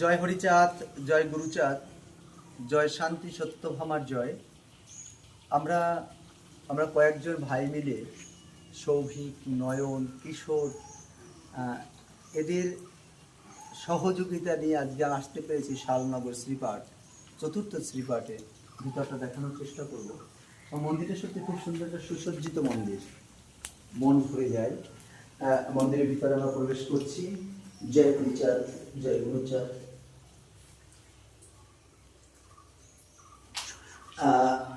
জয় হরিচাঁদ, জয় গুরুচাঁদ, জয় শান্তি সত্যভামার জয়। আমরা আমরা কয়েকজন ভাই মিলে সৌভিক, নয়ন, কিশোর এদের সহযোগিতা নিয়ে আজকে আসতে পেরেছি শালনগর শ্রীপাঠ, চতুর্থ শ্রীপাঠে। ভিতরটা দেখানোর চেষ্টা করব। মন্দিরটা সত্যি খুব সুন্দর, একটা সুসজ্জিত মন্দির, মন ভরে যায়। মন্দিরের ভিতরে আমরা প্রবেশ করছি। জয় হরিচাঁদ, জয় গুরুচাঁদ।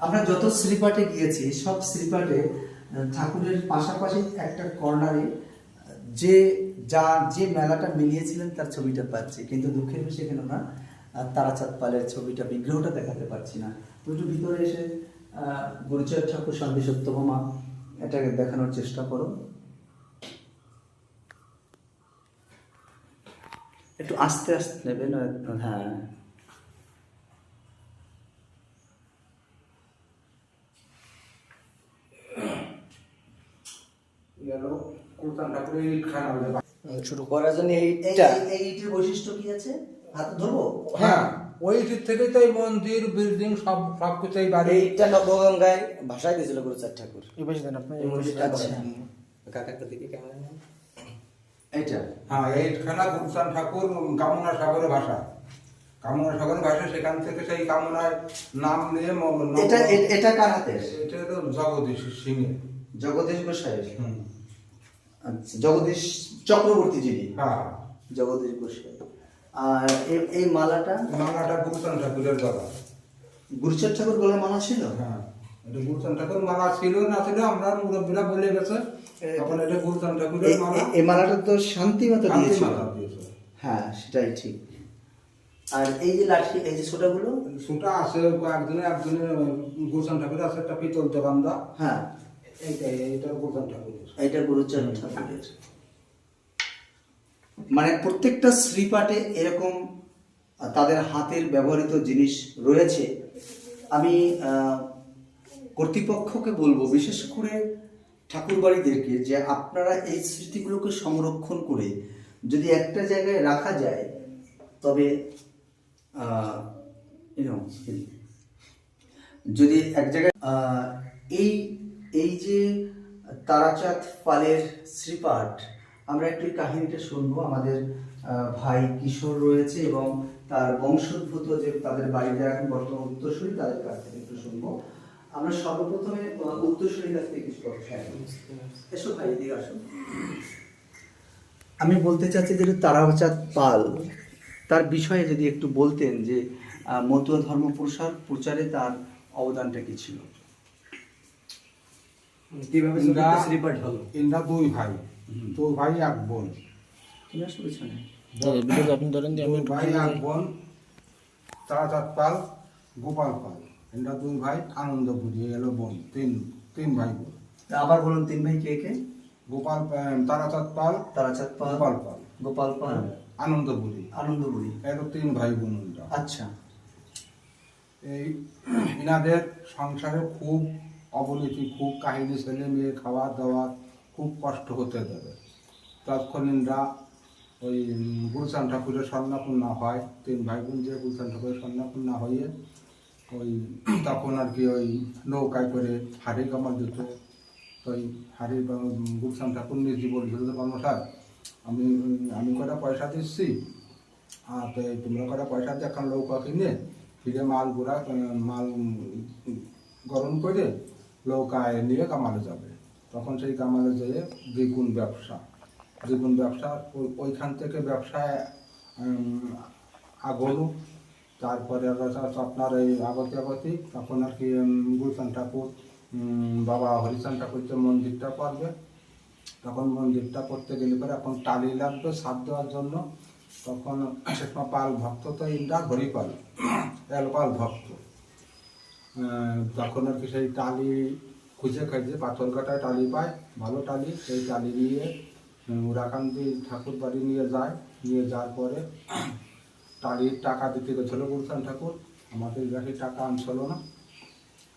আমরা যত শ্রীপাঠে গিয়েছি সব শ্রীপাঠে ঠাকুরের পাশাপাশি একটা কর্নারে যে মেলাটা মিলিয়েছিলেন তার ছবিটা পাচ্ছি, কিন্তু দুঃখের বিষয় কেন না তারাচাঁদ পালের ছবিটা, বিগ্রহটা দেখাতে পারছি না। তো একটু ভিতরে এসে গুরুচাঁদ ঠাকুর, শান্তি সত্যভামা এটাকে দেখানোর চেষ্টা করো। একটু আস্তে আস্তে নেবে না? হ্যাঁ, শুরু করার জন্য এইটার বৈশিষ্ট্য কি আছে? হাতে ধরবো? হ্যাঁ, ওই দিক থেকে তো এই মন্দির, বিল্ডিং সব কিছুই বাড়ি। এইটা নবগঙ্গায় ভাষায় দিয়েছিল গুরুচাঁদ ঠাকুর। এই বসে দেন আপনি। আচ্ছা, কাকার দিকে কেমন? এইটা হ্যাঁ, এইখানা গুরুচাঁদ ঠাকুর কামনা সাগরের ভাষা, কামনা সাগরের ভাষা। সেখান থেকে সেই কামনার নাম নিয়ে এটা কার হাতে? এটা হলো জগদীশ সিং, জগদীশ গোসাই। আচ্ছা, জগদীশ চক্রবর্তী যিনি। হ্যাঁ, জগদীশ গোসাই। আর এই মালাটা গুরুচাঁদ ঠাকুরের গলা। গুরুচাঁদ ঠাকুর গলায় মালা ছিল? হ্যাঁ, এটা গুরুচাঁদ ঠাকুর মালা ছিল না ছিল আমরা মুরব্বীরা বলে গেছে, তখন এটা গুরুচাঁদ ঠাকুরের মালা। এই মালাটা তো শান্তি মাতা দিয়েছিল। দিয়েছে। হ্যাঁ, সেটাই ঠিক। আর এই যে লাঠি, এই যে ছোটাগুলো, সুটা আছে একজনে গুরুচাঁদ ঠাকুরের আছে একটা পিতল দেবান্দা। হ্যাঁ, এইটা গুরুচাঁদ ঠাকুরের। এটা গুরুচাঁদ ঠাকুরের। মানে প্রত্যেকটা শ্রীপাঠে এরকম তাদের হাতের ব্যবহৃত জিনিস রয়েছে। আমি কর্তৃপক্ষকে বলবো, বিশেষ করে ঠাকুরবাড়িদেরকে, যে আপনারা এই স্মৃতিগুলোকে সংরক্ষণ করে যদি একটা জায়গায় রাখা যায়, তবে যদি এক জায়গায় এই যে তারাচাঁদ পালের শ্রীপাঠ, আমরা একটু কাহিনীটা শুনবো। আমাদের ভাই কিশোর রয়েছে এবং তার বংশোদ্ভূত যে তাদের বাড়িতে এখন বর্তমান উত্তরসূরি, তাদের কাছ থেকে একটু শুনবো। আমরা সর্বপ্রথমে উত্তরসূরির কাছ থেকে কিছু কথা শুনবো। এসো ভাই, এদিকে আসো। আমি বলতে চাচ্ছি যে তারাচাঁদ পাল, তার বিষয়ে যদি একটু বলতেন যে মতুয়া ধর্ম প্রচারে তার অবদানটা কি ছিল, কিভাবে শ্রীপাঠ হলো? এরা দুই ভাই, দুই ভাই এক বোন। তুমি আসো পেছনে। দুই ভাই এক বোন, তারাচাঁদ পাল, গোপাল পাল। এরা দুই ভাই, আনন্দ বুঝিয়ে এলো বোন। তিন ভাই বোন। আবার বলুন, তিন ভাই কে কে? তারাচাঁদ পাল, গোপাল পাল, গোপাল পাল, আনন্দ বুড়ি। এলো তিন ভাই বোন। আচ্ছা। এই ইনাদের সংসারে খুব অবনতি, খুব কাহিনী, ছেলে মেয়ে খাওয়া দাওয়া খুব কষ্ট হতে দেবে। তৎক্ষণ ইন্দ্রা ওই গুরুচাঁদ ঠাকুরের স্বর্ণাপন্না হয়, তিন ভাই বোন যে গুরুচাঁদ ঠাকুরের স্বর্ণাপন্না হয়ে ওই তখন আর কি ওই নৌকায় করে হাড়ি কামাল দিত। তো ওই হাড়ির গুরুচাঁদ ঠাকুর নিজে বলছিল, কর্মসার আমি কটা পয়সা দিচ্ছি, আর তো তোমরা কটা পয়সা দিয়ে এখন নৌকা কিনে ফিরে মাল গরম করে নৌকায় নিয়ে কামালে যাবে। তখন সেই কামালে যেয়ে দ্বিগুণ ব্যবসা। ওইখান থেকে ব্যবসায় আগলু। তারপরে আপনার এই আগতি তখন আর কি গুরুচাঁদ ঠাকুর, বাবা হরিচাঁদ ঠাকুর যে মন্দিরটা করবে, তখন মন্দিরটা করতে গেলে পরে এখন টালি লাগবে সাপ দেওয়ার জন্য। তখন সেসময় পাল ভক্ত তো ইন্দ্রা হরিপাল, এলপাল ভক্ত। তখন আর কি সেই টালি খুঁজে পাথর কাটায় টালি পায়, ভালো টালি। সেই টালি নিয়ে উরাকান্দি ঠাকুর বাড়ি নিয়ে যাওয়ার পরে টালির টাকা দিতে গেছিলো গুরুচাঁদ ঠাকুর। আমাদের কাছে টাকা আনছিল না,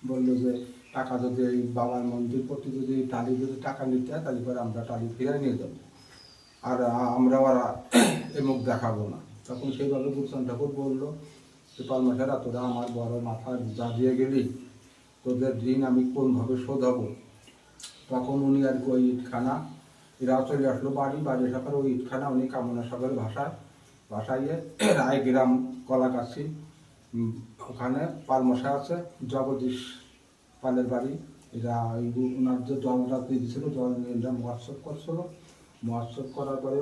বললো যে টাকা যদি এই বাবার মন্দির প্রতি যদি টালি যদি টাকা নিতে হয়, তাহলে পরে আমরা টালি ফিরে নিয়ে যাবো, আর আমরা এমুক দেখাবো না। তখন সেইভাবে গুরুচাঁদ ঠাকুর বললো যে পালমাঠেরা তোরা আমার বড় মাথা যা দিয়ে গেলি, তোদের ঋণ আমি কোনভাবে শোধাবো। তখন উনি আর কি ওই ইটখানা, এরা চলে আসলো বাড়ি সাকার ওই ইটখানা উনি কামনা সাগর ভাষাইয়ে রায়গ্রাম কলাগাছি, ওখানে পালমশাই আছে, জগদীশ পালের বাড়ি। এরা ওই ওনার যে জল রাত্রি দিয়েছিল, জল নিয়ে এরা মহোৎসব করছিল। মহোৎসব করার পরে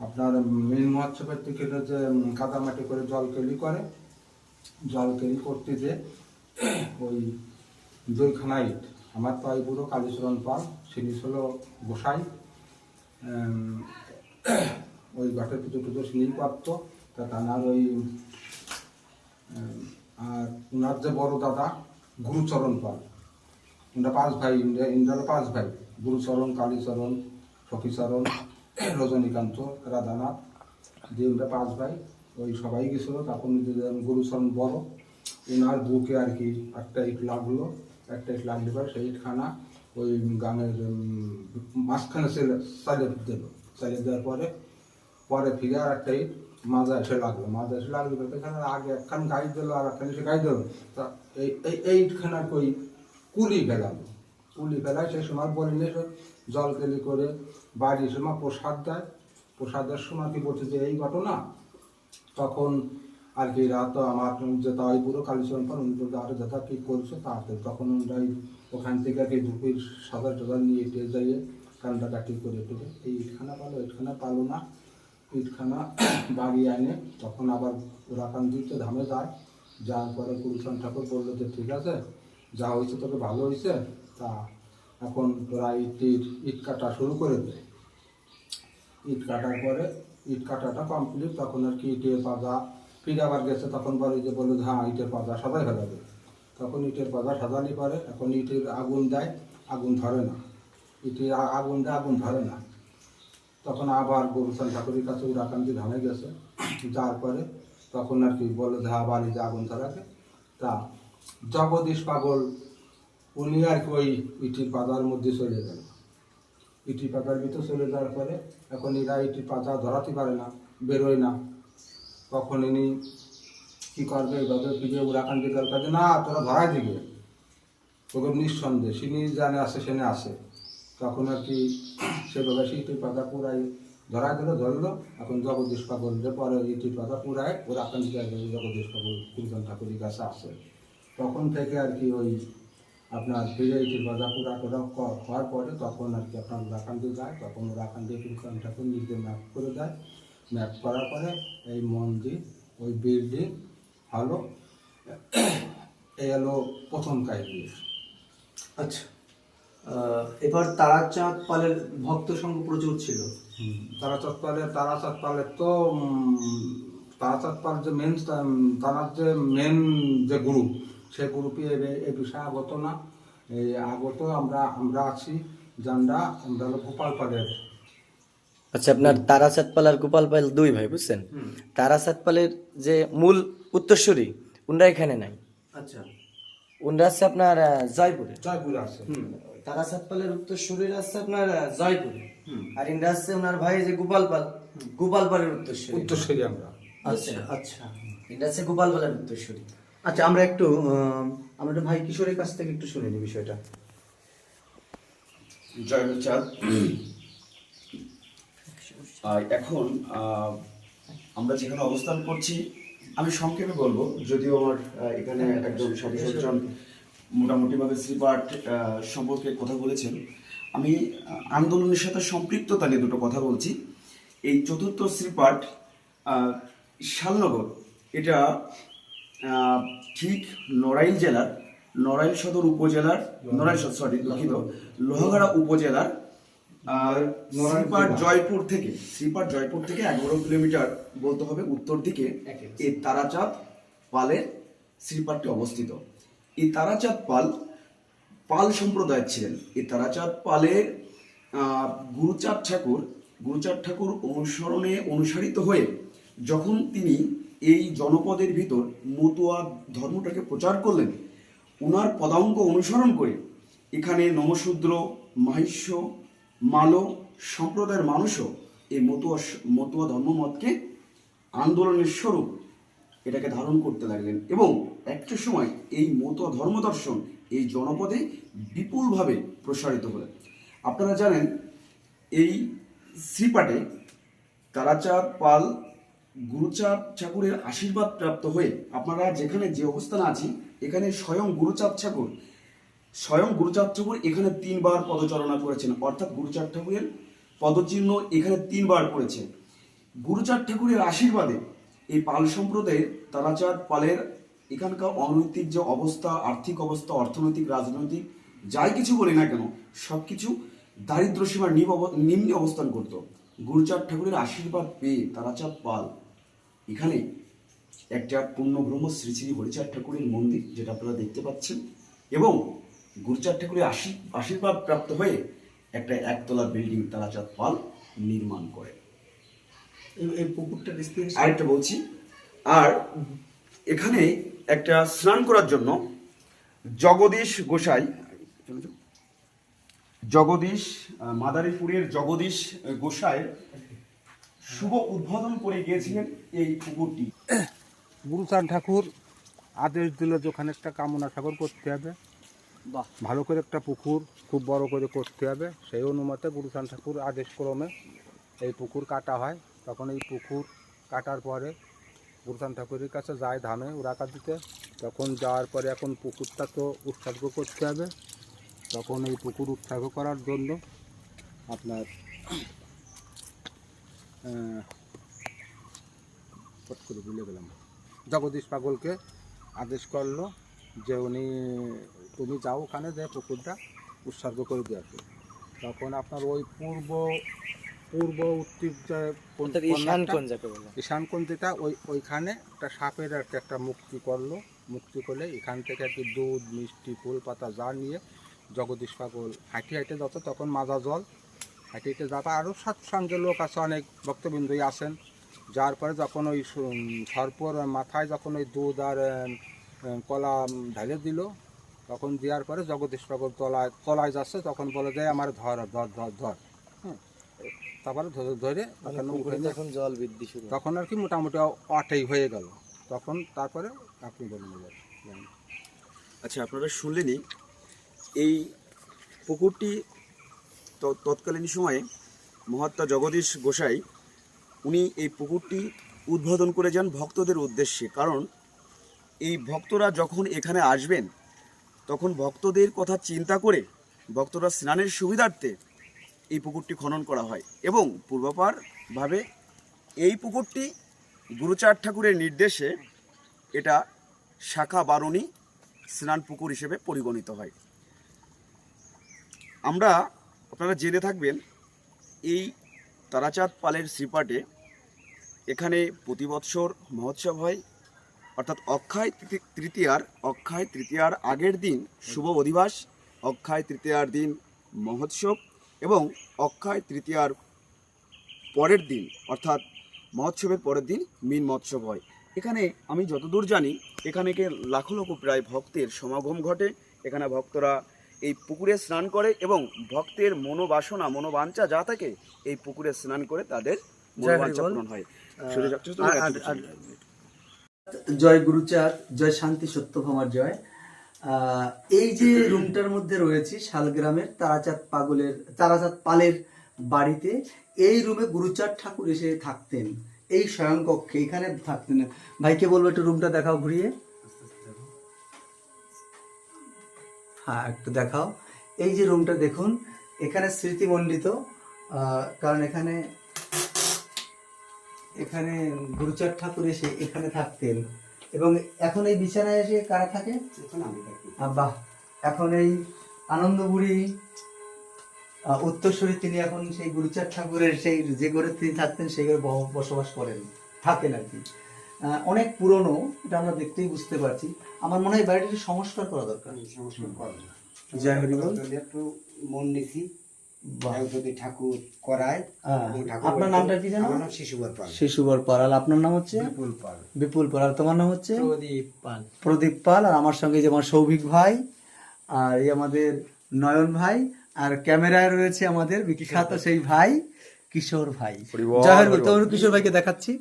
আপনার মেন মহোৎসবের থেকে যে কাদামাটি করে জল কেলি করতে যে ওই দুইখানা ইট, আমার তাই বুড়ো কালীচরণ পাল, তিনি ছিল গোসাই, ওই ঘাটের পুজো সিনেই প্রাপ্ত। তা তানার ওই আর ওনার যে বড় দাদা গুরুচরণ পাল, ওনারা 5 ভাই, ইন্দ্রার 5 ভাই, গুরুচরণ, কালীচরণ, সখীচরণ, রজনীকান্ত, রাধানাথ দিয়ে ওরা 5 ভাই, ওই সবাই গেছিলো। তখন গুরুচরণ বড়, ওনার বুকে আর কি একটা ইট লাগলো, পরে সেই ইটখানা ওই গানের মাঝখানে চালিয়ে দেওয়ার পরে ফিরে আর একটা ইট মাঝে এসে লাগলো এখানে আগে একখান গাড়ি দিল আর একখান এসে গাড়ি দিল। তা এই ইটখানা ওই কুলি ফেলায় সেই সময় বলিনি জল কেলি করে বাড়ির সময় প্রসাদের সময় কি বলছে যে এই ঘটনা। তখন আর কি রাত আমার যেটা ওই পুরো কালীচরণ পাল উনি বলতে আরো যেটা কি করছো তাড়াতাড়ি। তখন ওনারাই ওখান থেকে আর কি ধুপির সাদা টাদা নিয়ে যাইয়ে কান্ডা কাটি করে টুকে এই ইটখানা পালো না, ইটখানা বাড়ি আনে। তখন আবার ওরা কান দিতে ধামে যায়, যাওয়ার পরে গুরুচরণ ঠাকুর বললো যে ঠিক আছে, যা হয়েছে তোকে ভালো হয়েছে, তা এখন তোরা ইট কাটা শুরু করে দে। ইট কাটার পরে ইট কাটাটা কমপ্লিট। তখন আর কি ইটের পাজা ফিরে আবার গেছে, তখন পরে যে বললো হ্যাঁ ইটের পাজা সাজাই ফেলাবে। তখন ইটের পাজা সাজালি পরে এখন ইটের আগুন দেয়, আগুন ধরে না, ইটের আগুন দেয়, আগুন ধরে না। তখন আবার গুরুচরণ ঠাকুরের কাছে উড়াকান্তি ধামে গেছে, যাওয়ার পরে তখন আর কি বলে যে হ্যাঁ বাড়ি যে আগুন ধরাকে। তা জগদীশ পাগল উনি আর কি ওই ইটির পাতার মধ্যে চলে গেল। ইটির পাতার ভিতরে চলে যাওয়ার পরে এখন এরা ইটির পাতা ধরাতে পারে না, বেরোয় না। তখন ইনি কি করবে, এইভাবে ফিরে উড়াকান্তি তার কাছে না তোরা ধরাই দিবে, ওকে নিঃসন্দেহে সিনি জানে আসে সেনে আসে। তখন আর কি সেভাবে সেই ইটির পাতা পুরাই ধরলো। এখন জগদীশ পাগল যে পরে ইটির পাতা পুরায় ওরা আকান্তি জগদীশ পাগল গুরুচরণ ঠাকুরের কাছে আসে। তখন থেকে আর কি ওই আপনার ফিরে ইটির পাতা পুরা হওয়ার পরে তখন আর কি আপনার উড়াকান্তি যায়। তখন উড়াকান্তি গুরুচরণ ঠাকুর নিজে ম্যাপ করে দেয়। ম্যাপ করার পরে এই মন্দির, ওই বিল্ডিং হলো, এই হলো প্রথম কাহিনী। আচ্ছা, এবার তারাচাঁদ পালের ভক্ত সংঘ প্রচুর ছিল। তারাচাঁদ পালের তো তারাচাঁদ পাল যে মেন, তারার যে মেন যে গ্রুপ, সে গ্রুপে এ বিষয়ে আগত না। এই আগত আমরা আছি জানরা, আমরা হলো গোপাল পালের। আচ্ছা, আপনার তারাচাঁদ পাল আর গোপাল পাল 2 ভাই, বুঝছেন? তারাচাঁদ পালের যে মূল উত্তরসূরি উনরা এখানে নাই। আচ্ছা, উনরা আছে আপনার জয়পুরে। জয়পুরে আছে। তারাচাঁদ পালের উত্তরসূরি আছে আপনার জয়পুরে, আর ইনরা আছে ওনার ভাই যে গোপাল পালের উত্তরসূরি আমরা। আচ্ছা, ইনরা আছে গোপাল পালের উত্তরসূরি। আচ্ছা, আমরা একটু ভাই কিশোরের কাছ থেকে একটু শুনে নিই বিষয়টা। জয় চাঁদ। এখন আমরা যেখানে অবস্থান করছি আমি সংক্ষেপে বলবো, যদিও আমার এখানে একজন সাধু সজ্জন মোটামুটিভাবে শ্রীপাঠ সম্পর্কে কথা বলেছেন। আমি আন্দোলনের সাথে সম্পৃক্ততা নিয়ে দুটো কথা বলছি। এই চতুর্থ শ্রীপাঠ শালনগর, এটা ঠিক নড়াইল জেলার নড়াইল সদর উপজেলার লোহাগাড়া উপজেলার শ্রীপাঠ জয়পুর থেকে 11 কিলোমিটার বলতে হবে উত্তর দিকে এই তারাচাঁদ পালের শ্রীপাঠটি অবস্থিত। এই তারাচাঁদ পাল সম্প্রদায়ের ছিলেন। এই তারাচাঁদ পালের গুরুচাঁদ ঠাকুর অনুসারিত হয়ে যখন তিনি এই জনপদের ভিতর মতুয়া ধর্মটাকে প্রচার করলেন, ওনার পদাঙ্ক অনুসরণ করে এখানে নমশূদ্র, মাহিষ্য, মালো সম্প্রদায়ের মানুষও এই মতুয়া ধর্মমতকে আন্দোলনের স্বরূপ এটাকে ধারণ করতে লাগলেন এবং একটা সময় এই মত ধর্মদর্শন এই জনপদে বিপুলভাবে প্রসারিত হলেন। আপনারা জানেন এই শ্রীপাঠে তারাচাঁদ পাল গুরুচাঁদ ঠাকুরের আশীর্বাদ প্রাপ্ত হয়ে আপনারা যেখানে যে অবস্থানে আছি এখানে স্বয়ং গুরুচাঁদ ঠাকুর এখানে 3 বার পদচারণা করেছেন, অর্থাৎ গুরুচাঁদ ঠাকুরের পদচিহ্ন এখানে 3 বার পড়েছে। গুরুচাঁদ ঠাকুরের আশীর্বাদে এই পাল সম্প্রদায়ের তারাচাঁদ পালের এখানকার অনৈতিক যে অবস্থা, আর্থিক অবস্থা, অর্থনৈতিক, রাজনৈতিক যাই কিছু বলি না কেন সব কিছু দারিদ্র সীমার নিম্নে অবস্থান করত। গুরুচাঁদ ঠাকুরের আশীর্বাদ পেয়ে তারাচাঁদ পাল এখানে একটা পূর্ণব্রহ্ম শ্রী শ্রী হরিচাঁদ ঠাকুরের মন্দির, যেটা আপনারা দেখতে পাচ্ছেন, এবং গুরুচাঁদ ঠাকুরের আশীর্বাদ প্রাপ্ত হয়ে একটা একতলা বিল্ডিং তারাচাঁদ পাল নির্মাণ করে। এই পুকুরটা বিস্তারিত আরেকটা বলছি, আর এখানে একটা স্নান করার জন্য মাদারীপুরের জগদীশ গোসাইয়ের শুভ উদ্বোধন করে গিয়েছিলেন এই পুকুরটি। গুরুচাঁদ ঠাকুর আদেশ দিল যে ওখানে একটা কামনা সাগর করতে হবে, বাহ, ভালো করে একটা পুকুর খুব বড় করে করতে হবে। সেই অনুমতে গুরুচাঁদ ঠাকুর আদেশ ক্রমে এই পুকুর কাটা হয়। তখন এই পুকুর কাটার পরে গুরুচাঁদ ঠাকুরের কাছে যায় ধামে উড়াকা দিতে। তখন যাওয়ার পরে এখন পুকুরটা তো উৎসর্গ করতে হবে। তখন এই পুকুর উৎসর্গ করার জন্য আপনার পট করে ভুলে গেলাম, জগদীশ পাগলকে আদেশ করলো যে তুমি যাও ওখানে যে পুকুরটা উৎসর্গ করে দিয়ে আসো। তখন আপনার ওই পূর্ব উত্তর যে ঈশান কোণ যেটা ওইখানে একটা সাপের একটা মুক্তি করলো। মুক্তি করলে এখান থেকে একটু দুধ, মিষ্টি, ফুল পাতা যা নিয়ে জগদীশ পাগল হাঁটি যত, তখন মাজা জল হাঁটি যাবে। আরও সৎসঙ্গের লোক আছে, অনেক ভক্তবৃন্দই আসেন। যার পরে যখন ওই সর্পর মাথায় যখন ওই দুধ আর কলা ঢালে দিল, তখন দেওয়ার পরে জগদীশ পাগল তলায় যাচ্ছে। তখন বলে যায় আমার ধর ধর ধর ধর, হ্যাঁ। তারপরে ধরে এখন জল বৃদ্ধি শুরু, তখন আর কি মোটামুটি অটেই হয়ে গেল। তখন তারপরে আপনি বলুন। আচ্ছা, আপনারা শুনলেনই এই পুকুরটি তৎকালীন সময়ে মহাত্মা জগদীশ গোসাই উনি এই পুকুরটি উদ্বোধন করে যান ভক্তদের উদ্দেশ্যে। কারণ এই ভক্তরা যখন এখানে আসবেন তখন ভক্তদের কথা চিন্তা করে ভক্তরা স্নানের সুবিধার্থে এই পুকুরটি খনন করা হয় এবং পূর্বাপারভাবে এই পুকুরটি গুরুচাঁদ ঠাকুরের নির্দেশে এটা শাখা বারণী স্নান পুকুর হিসেবে পরিগণিত হয়। আপনারা জেনে থাকবেন এই তারাচাঁদ পালের শ্রীপাঠে এখানে প্রতি বৎসর মহোৎসব হয়, অর্থাৎ অক্ষয় তৃতীয়ার আগের দিন শুভ অধিবাস, অক্ষয় তৃতীয়ার দিন মহোৎসব এবং অক্ষয় তৃতীয়ার পরের দিন অর্থাৎ মহোৎসবের পরের দিন মিন মহোৎসব হয়। এখানে আমি যতদূর জানি এখানে লাখো লাখো প্রায় ভক্তের সমাগম ঘটে। এখানে ভক্তরা এই পুকুরে স্নান করে এবং ভক্তের মনোবাঞ্ছা যা থাকে এই পুকুরে স্নান করে তাদের মনোবাঞ্ছা পূরণ হয়। জয় গুরুচাঁদ, জয় শান্তি সত্যভামার জয়। এই যে রুমটার মধ্যে রয়েছি শালগ্রামের তারাচাঁদ পালের বাড়িতে, এই রুমে গুরুচাঁদ ঠাকুর এসে থাকতেন, এই স্বয়ংকক্ষে এখানে থাকতেন। ভাইকে বলবো একটু রুমটা দেখাও ঘুরিয়ে। হ্যাঁ, একটু দেখাও। এই যে রুমটা দেখুন, এখানে স্মৃতিমণ্ডিত, কারণ এখানে গুরুচাঁদ ঠাকুর এসে এখানে থাকতেন। এবং এখন এই বিছানায় এসে কারা থাকে? বাহ, এখন এই আনন্দপুরী উত্তরসূরি তিনি এখন সেই গুরুচাঁদ ঠাকুরের সেই যে ঘরে তিনি থাকতেন সেই ঘরে বসবাস থাকেন আর কি। অনেক পুরনো, এটা আমরা দেখতেই বুঝতে পারছি। আমার মনে হয় বাড়িটা সংস্কার করা দরকার। জয় হরি বল। একটু মন নিছি যদি ঠাকুর করায়। আপনার নামটা কি জানো? আমার নাম শিশুবর পাল। আর আপনার নাম হচ্ছে বিপুল পাল। আর তোমার নাম হচ্ছে প্রদীপ পাল। আর আমার সঙ্গে যেমন সৌভিক ভাই, আর এই আমাদের নয়ন ভাই, আর ক্যামেরায় রয়েছে আমাদের বিখ্যাত সেই ভাই কিশোর ভাই। জয় হরি বল। তোমার কিশোর ভাইকে দেখাচ্ছি।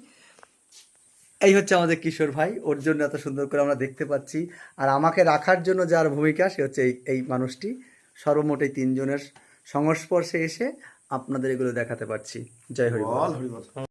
এই হচ্ছে আমাদের কিশোর ভাই, ওর জন্য এত সুন্দর করে আমরা দেখতে পাচ্ছি। আর আমাকে রাখার জন্য যার ভূমিকা সে হচ্ছে এই মানুষটি। সর্বমোট এই তিনজনের সংস্পর্শে এসে আপনাদের এগুলো দেখাতে পারছি। জয় হরি বল। হরিবল।